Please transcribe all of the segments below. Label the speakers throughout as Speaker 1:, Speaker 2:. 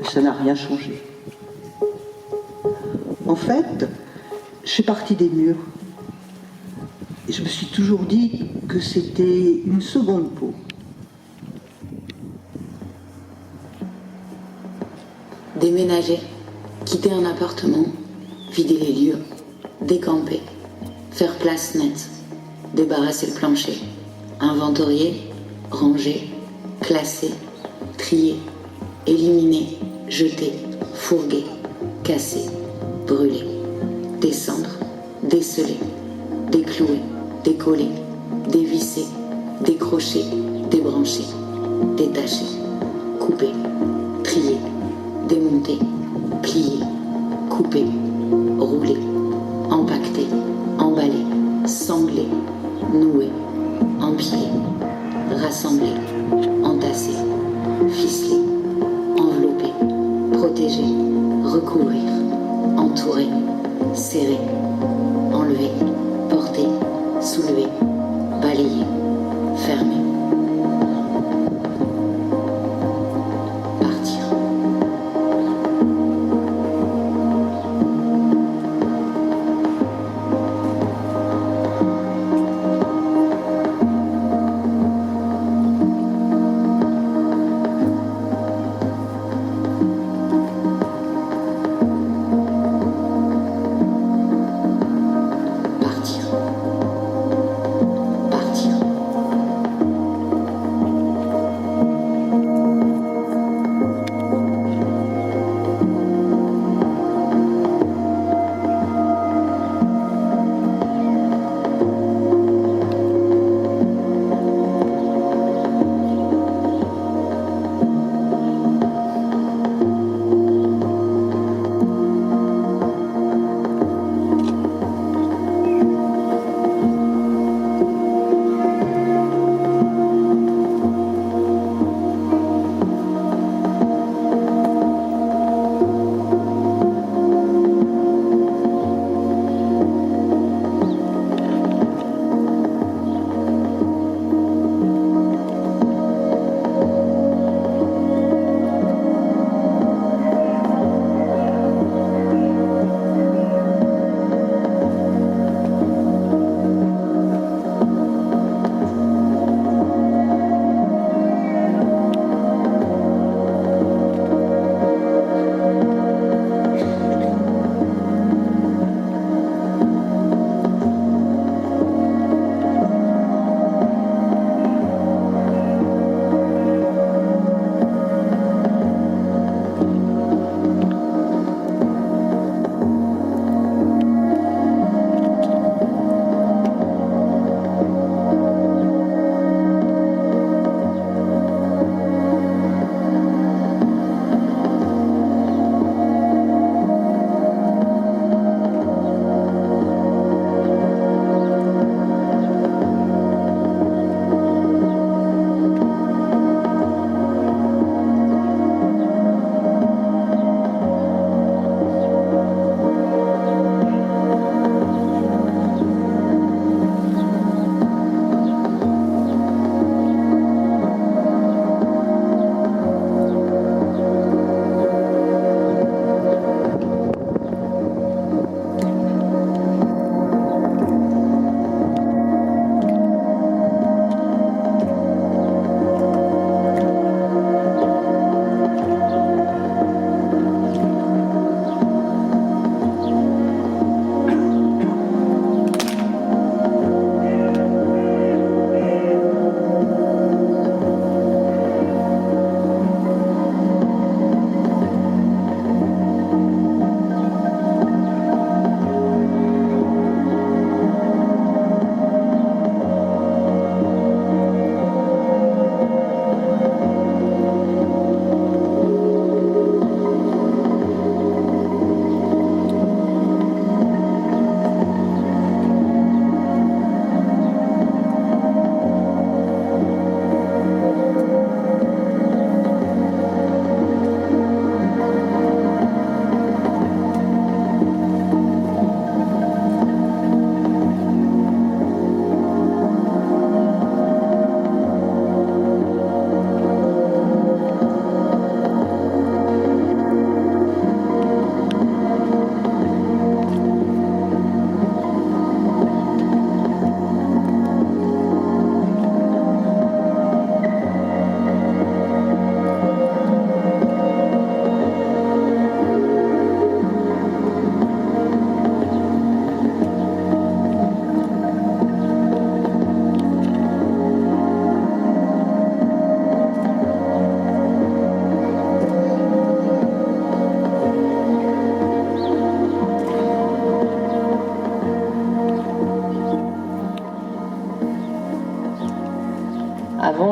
Speaker 1: Ça n'a rien changé. En fait, je fais partie des murs. Et je me suis toujours dit que c'était une seconde peau.
Speaker 2: Déménager, quitter un appartement, vider les lieux, décamper, faire place nette, débarrasser le plancher, inventorier, ranger, classer, trier, éliminer, jeter, fourguer, casser, brûler, descendre, déceler, déclouer, décoller, dévisser, décrocher, débrancher, détacher, couper, trier, démonter, plier, couper, rouler, empaqueter, emballer, sangler, nouer, empiler, rassembler, entasser, ficeler, envelopper, protéger, recouvrir, entourer, serrer, enlever, porter, soulever, balayer, fermer.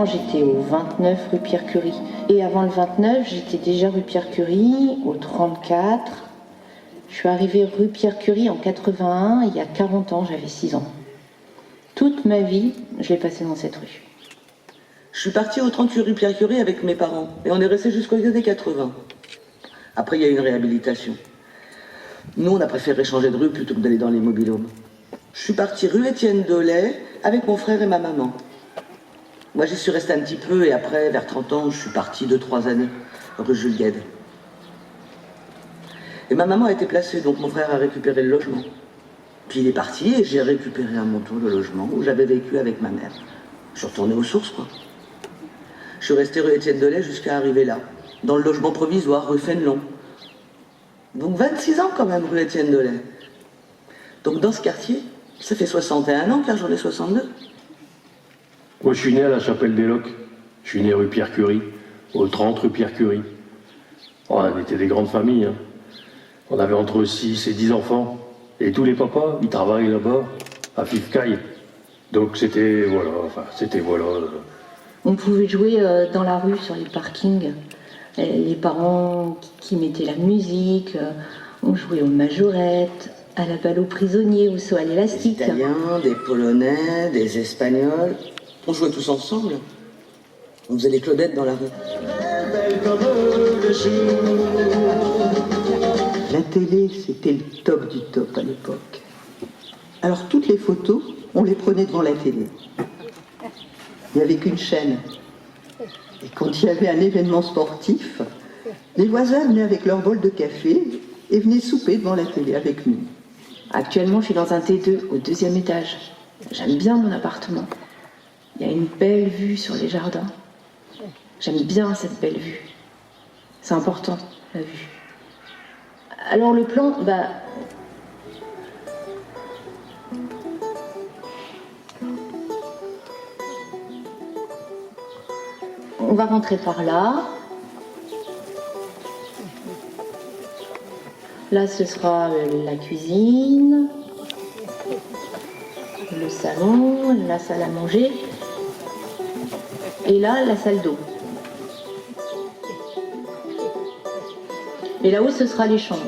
Speaker 3: Avant, j'étais au 29 rue Pierre-Curie. Et avant le 29, j'étais déjà rue Pierre-Curie, au 34. Je suis arrivée rue Pierre-Curie en 81, et il y a 40 ans, j'avais 6 ans. Toute ma vie, je l'ai passée dans cette rue.
Speaker 4: Je suis partie au 38 rue Pierre-Curie avec mes parents, et on est resté jusqu'aux années 80. Après, il y a eu une réhabilitation. Nous, on a préféré changer de rue plutôt que d'aller dans les mobil-homes. Je suis partie rue Étienne Dolay avec mon frère et ma maman. Moi, j'y suis restée un petit peu, et après, vers 30 ans, je suis partie 2-3 années, rue Jules Guesde. Et ma maman a été placée, donc mon frère a récupéré le logement. Puis il est parti, et j'ai récupéré à mon tour le logement où j'avais vécu avec ma mère. Je suis retournée aux sources, quoi. Je suis restée rue Étienne Dolay jusqu'à arriver là, dans le logement provisoire, rue Fénelon. Donc 26 ans quand même, rue Étienne Dolay. Donc dans ce quartier, ça fait 61 ans car j'en ai 62.
Speaker 5: Moi, je suis né à la Chapelle des Locs. Je suis né rue Pierre-Curie, au 30 rue Pierre-Curie. Oh, on était des grandes familles. Hein. On avait entre 6 et 10 enfants. Et tous les papas, ils travaillent là-bas, à Fifcaille. Donc c'était, voilà.
Speaker 3: On pouvait jouer dans la rue, sur les parkings. Les parents qui mettaient la musique, on jouait aux majorettes, à la balle aux prisonniers, au saut à l'élastique.
Speaker 4: Des Italiens, des Polonais, des Espagnols. On jouait tous ensemble. On faisait des Claudettes dans la rue.
Speaker 1: La télé, c'était le top du top à l'époque. Alors toutes les photos, on les prenait devant la télé. Il n'y avait qu'une chaîne. Et quand il y avait un événement sportif, les voisins venaient avec leur bol de café et venaient souper devant la télé avec nous.
Speaker 3: Actuellement, je suis dans un T2, au 2e étage. J'aime bien mon appartement. Il y a une belle vue sur les jardins. J'aime bien cette belle vue. C'est important, la vue. Alors le plan, on va rentrer par là. Là, ce sera la cuisine, le salon, la salle à manger. Et là, la salle d'eau. Et là-haut, ce sera les chambres.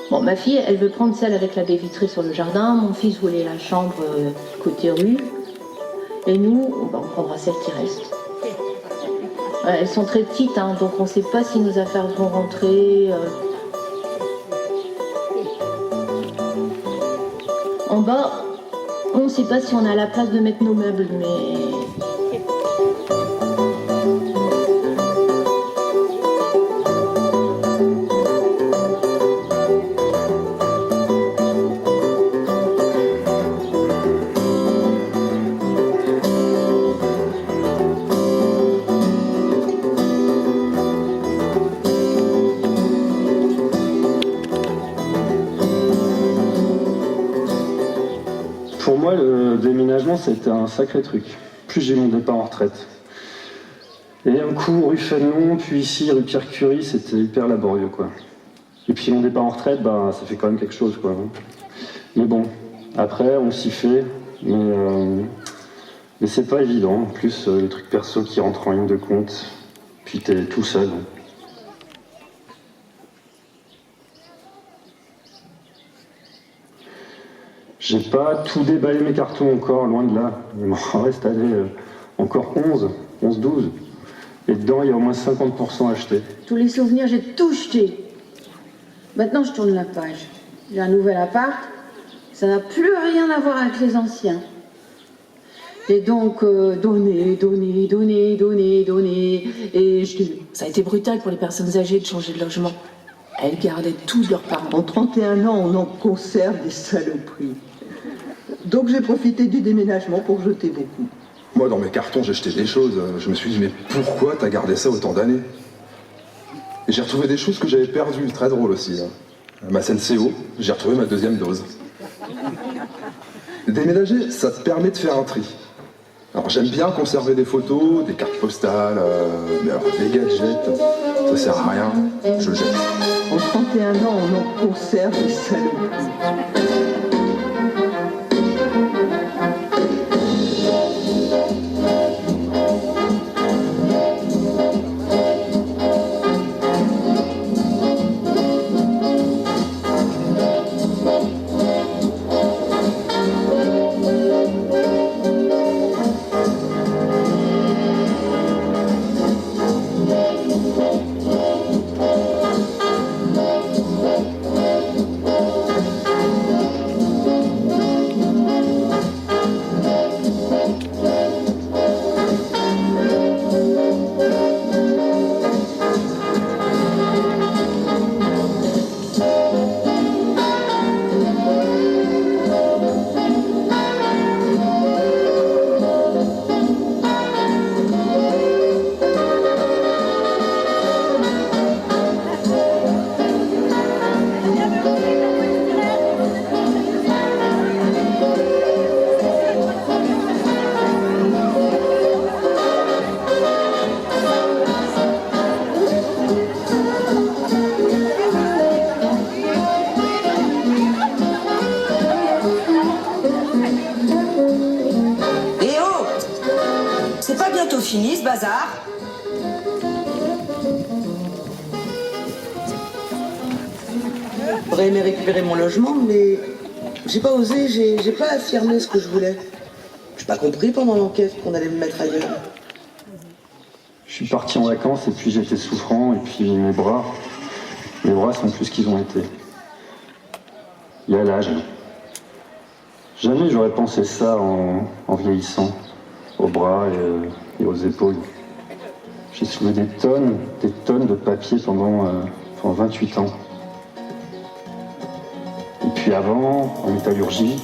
Speaker 3: Bon, ma fille, elle veut prendre celle avec la baie vitrée sur le jardin. Mon fils voulait la chambre côté rue. Et nous, on prendra celle qui reste. Elles sont très petites, hein, donc on ne sait pas si nos affaires vont rentrer. En bas, on ne sait pas si on a la place de mettre nos meubles, mais...
Speaker 6: Pour moi, le déménagement, c'était un sacré truc. Plus j'ai mon départ en retraite. Et un coup, rue Fénelon, puis ici, rue Pierre-Curie, c'était hyper laborieux, quoi. Et puis mon départ en retraite, ça fait quand même quelque chose, quoi. Mais bon, après, on s'y fait, mais c'est pas évident. En plus, les trucs perso qui rentrent en ligne de compte, puis t'es tout seul. J'ai pas tout déballé mes cartons encore, loin de là. Il m'en reste encore 12. Et dedans, il y a au moins 50% achetés.
Speaker 7: Tous les souvenirs, j'ai tout jeté. Maintenant, je tourne la page. J'ai un nouvel appart. Ça n'a plus rien à voir avec les anciens. Et donc, donner. Et ça a été brutal pour les personnes âgées de changer de logement. Elles gardaient tous leurs parents.
Speaker 1: En 31 ans, on en conserve des saloperies. Donc j'ai profité du déménagement pour jeter beaucoup.
Speaker 8: Moi, dans mes cartons, j'ai jeté des choses. Je me suis dit, mais pourquoi t'as gardé ça autant d'années? Et j'ai retrouvé des choses que j'avais perdues, très drôle aussi. Ma Senseo, j'ai retrouvé ma 2e dose. Déménager, ça te permet de faire un tri. Alors j'aime bien conserver des photos, des cartes postales, mais alors des gadgets, ça sert à rien, je jette.
Speaker 1: En 31 ans, on en conserve des saloperies.
Speaker 9: fini ce bazar?
Speaker 4: J'aurais aimé récupérer mon logement, mais j'ai pas osé, j'ai pas affirmé ce que je voulais. J'ai pas compris pendant l'enquête qu'on allait me mettre ailleurs.
Speaker 6: Je suis parti en vacances et puis j'étais souffrant et puis mes bras sont plus qu'ils ont été. Il y a l'âge. Jamais j'aurais pensé ça en vieillissant, aux bras et aux épaules. J'ai soulevé des tonnes de papier pendant 28 ans. Et puis avant, en métallurgie,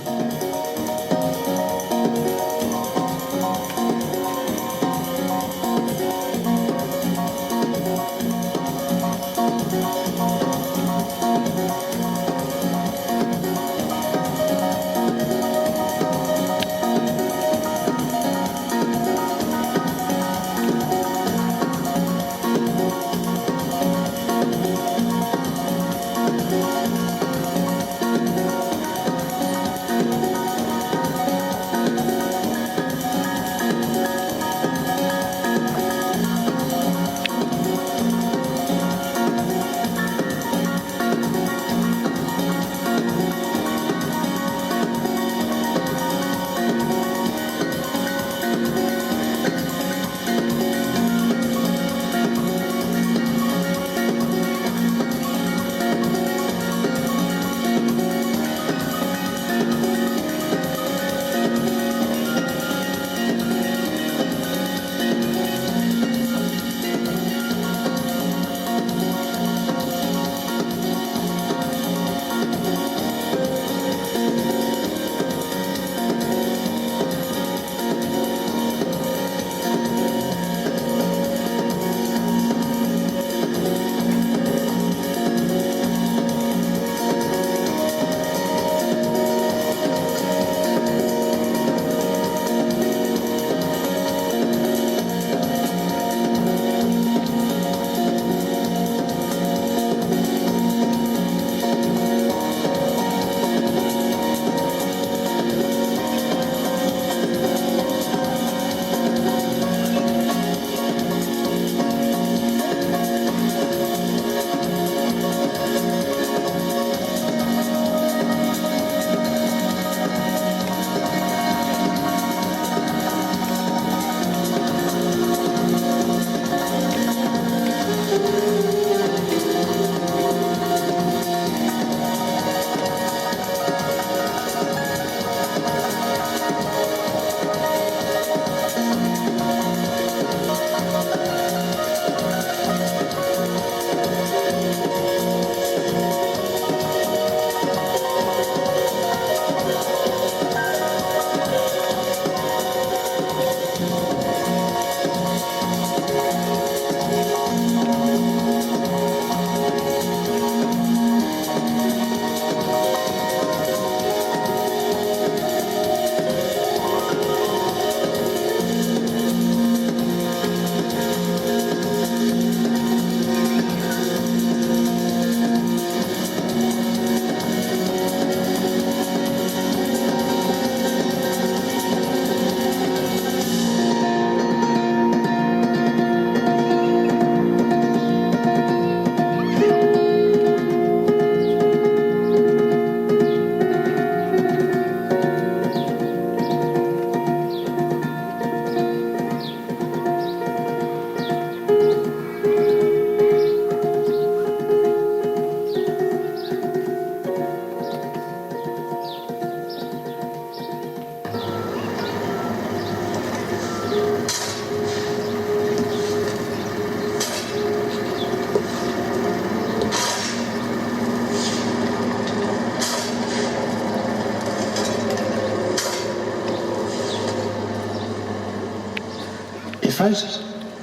Speaker 10: Eiffage,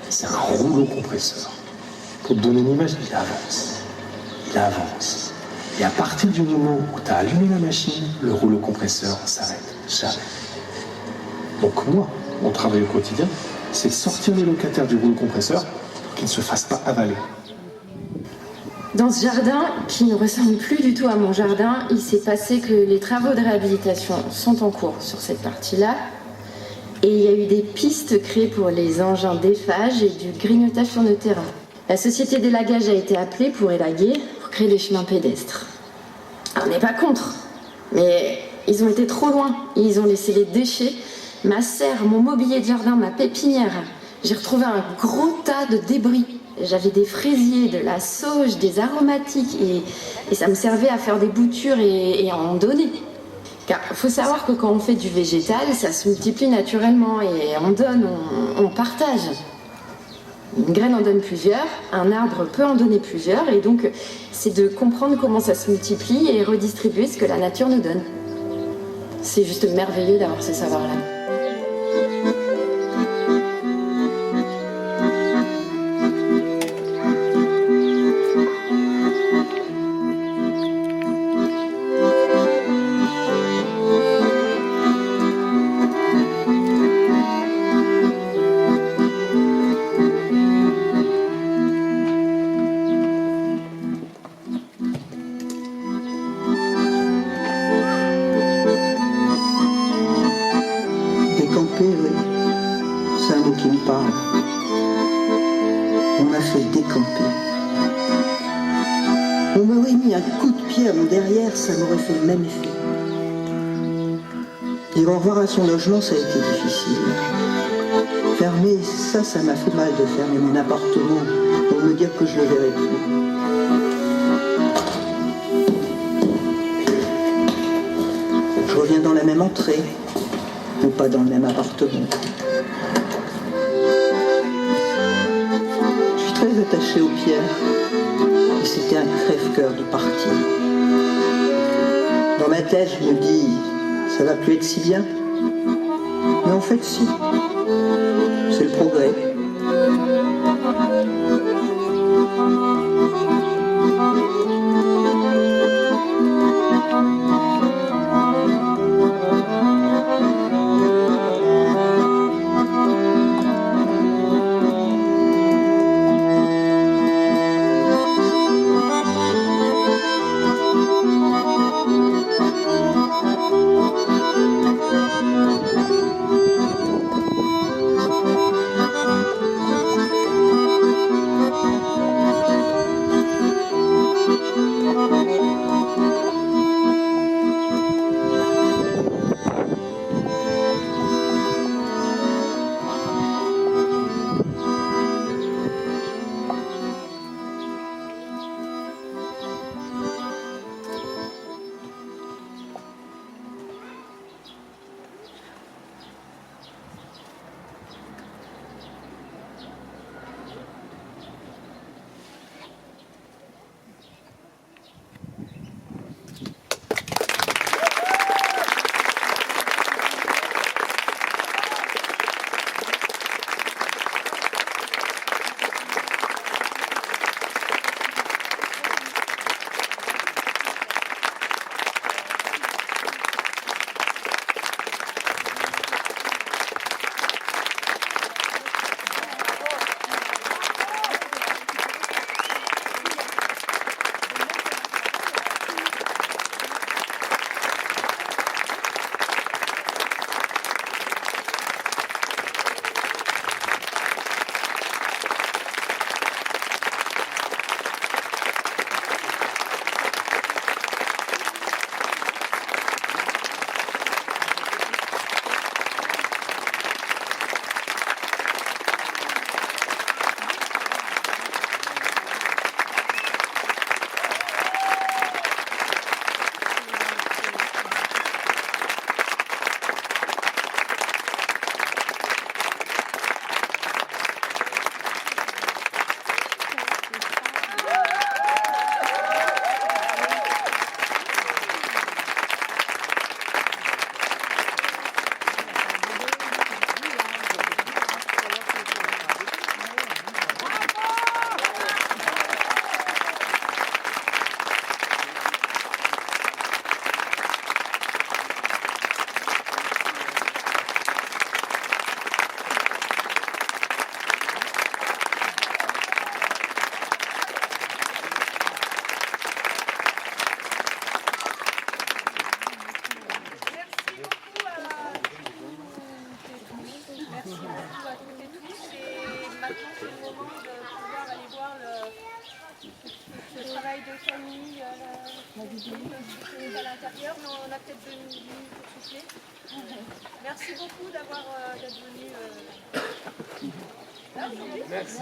Speaker 10: c'est un rouleau compresseur. Pour te donner une image, il avance. Il avance. Et à partir du moment où tu as allumé la machine, le rouleau compresseur s'arrête. Jamais. Donc moi, mon travail au quotidien, c'est sortir les locataires du rouleau compresseur pour qu'ils ne se fassent pas avaler.
Speaker 11: Dans ce jardin, qui ne ressemble plus du tout à mon jardin, il s'est passé que les travaux de réhabilitation sont en cours sur cette partie-là. Et il y a eu des pistes créées pour les engins d'effage et du grignotage sur nos terrains. La société d'élagage a été appelée pour élaguer, pour créer des chemins pédestres. Alors, on n'est pas contre, mais ils ont été trop loin. Ils ont laissé les déchets, ma serre, mon mobilier de jardin, ma pépinière. J'ai retrouvé un gros tas de débris. J'avais des fraisiers, de la sauge, des aromatiques et ça me servait à faire des boutures et à en donner. Car il faut savoir que quand on fait du végétal, ça se multiplie naturellement et on donne, on partage. Une graine en donne plusieurs, un arbre peut en donner plusieurs et donc c'est de comprendre comment ça se multiplie et redistribuer ce que la nature nous donne. C'est juste merveilleux d'avoir ce savoir-là.
Speaker 1: Décamper, oui. C'est un mot qui me parle. On m'a fait décamper. On m'aurait mis un coup de pied à mon derrière, ça m'aurait fait le même effet. Dire au revoir à son logement, ça a été difficile. Fermer, ça m'a fait mal de fermer mon appartement pour me dire que je le verrais plus. Je reviens dans la même entrée, ou pas dans le même appartement. Je suis très attachée aux pierres, et c'était un crève-cœur de partir. Dans ma tête, je me dis, ça va plus être si bien. Mais en fait, si. C'est le progrès.
Speaker 9: de famille, disponible à l'intérieur, mais on a peut-être 2 minutes pour souffler. Merci beaucoup d'être venu là aujourd'hui. Merci.